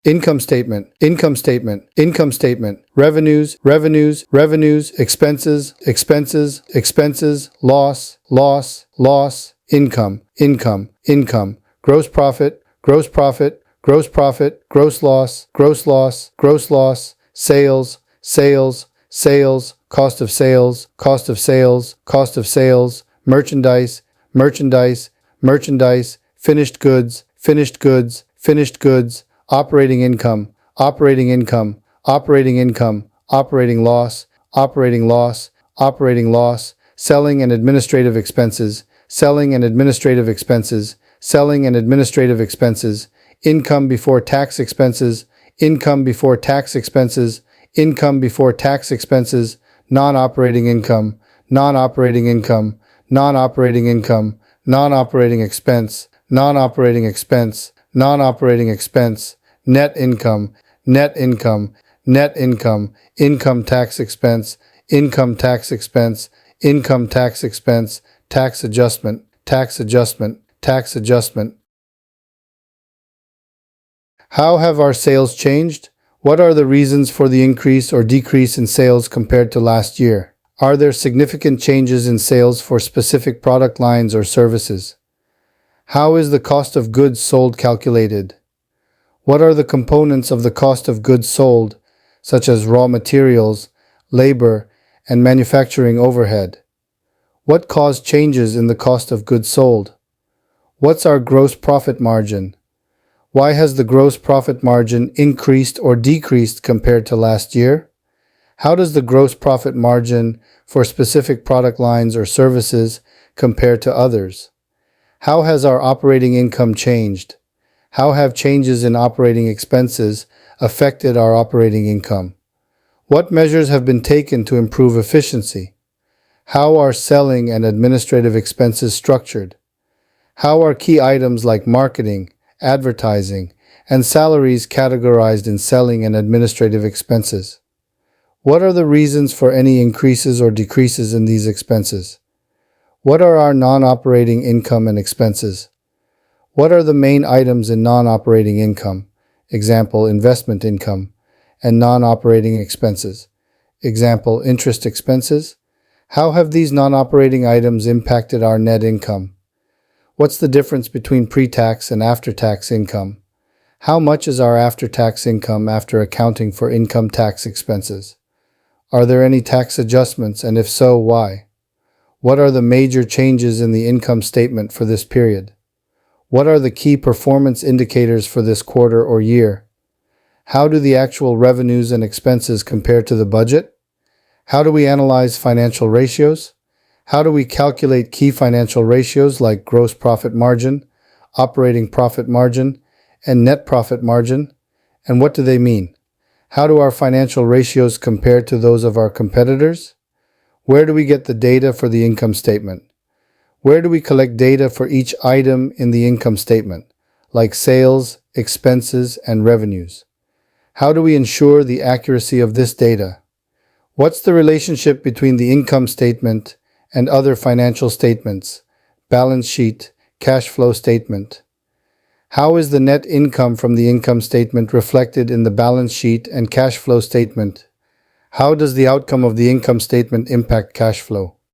income statement, income statement, income statement, revenues, revenues, revenues, expenses, expenses, expenses, loss, loss, loss, income, income, income, gross profit, gross profit, gross profit, gross loss, gross loss, gross loss, sales, sales, sales, cost of sales, cost of sales, cost of sales, merchandise, merchandise, merchandise, finished goods, finished goods, finished goods, operating income, operating income, operating income, operating loss, operating loss, operating loss, selling and administrative expenses, selling and administrative expenses, selling and administrative expenses, income before tax expenses, income before tax expenses, income before tax expenses, non-operating income, non-operating income, non-operating income, non-operating expense, non-operating expense, non-operating expense, net income, net income, net income, income tax expense, income tax expense, income tax expense, tax adjustment, tax adjustment, tax adjustment. How have our sales changed? What are the reasons for the increase or decrease in sales compared to last year? Are there significant changes in sales for specific product lines or services? How is the cost of goods sold calculated? What are the components of the cost of goods sold, such as raw materials, labor, and manufacturing overhead? What caused changes in the cost of goods sold? What's our gross profit margin? Why has the gross profit margin increased or decreased compared to last year? How does the gross profit margin for specific product lines or services compare to others? How has our operating income changed? How have changes in operating expenses affected our operating income? What measures have been taken to improve efficiency? How are selling and administrative expenses structured? How are key items like marketing, advertising, and salaries categorized in selling and administrative expenses? What are the reasons for any increases or decreases in these expenses? What are our non-operating income and expenses? What are the main items in non-operating income, example, investment income, and non-operating expenses, example, interest expenses? How have these non-operating items impacted our net income? What's the difference between pre-tax and after-tax income? How much is our after-tax income after accounting for income tax expenses? Are there any tax adjustments, and if so, why? What are the major changes in the income statement for this period? What are the key performance indicators for this quarter or year? How do the actual revenues and expenses compare to the budget? How do we analyze financial ratios? How do we calculate key financial ratios like gross profit margin, operating profit margin, and net profit margin? And what do they mean? How do our financial ratios compare to those of our competitors? Where do we get the data for the income statement? Where do we collect data for each item in the income statement, like sales, expenses, and revenues? How do we ensure the accuracy of this data? What's the relationship between the income statement and other financial statements, balance sheet, cash flow statement? How is the net income from the income statement reflected in the balance sheet and cash flow statement? How does the outcome of the income statement impact cash flow?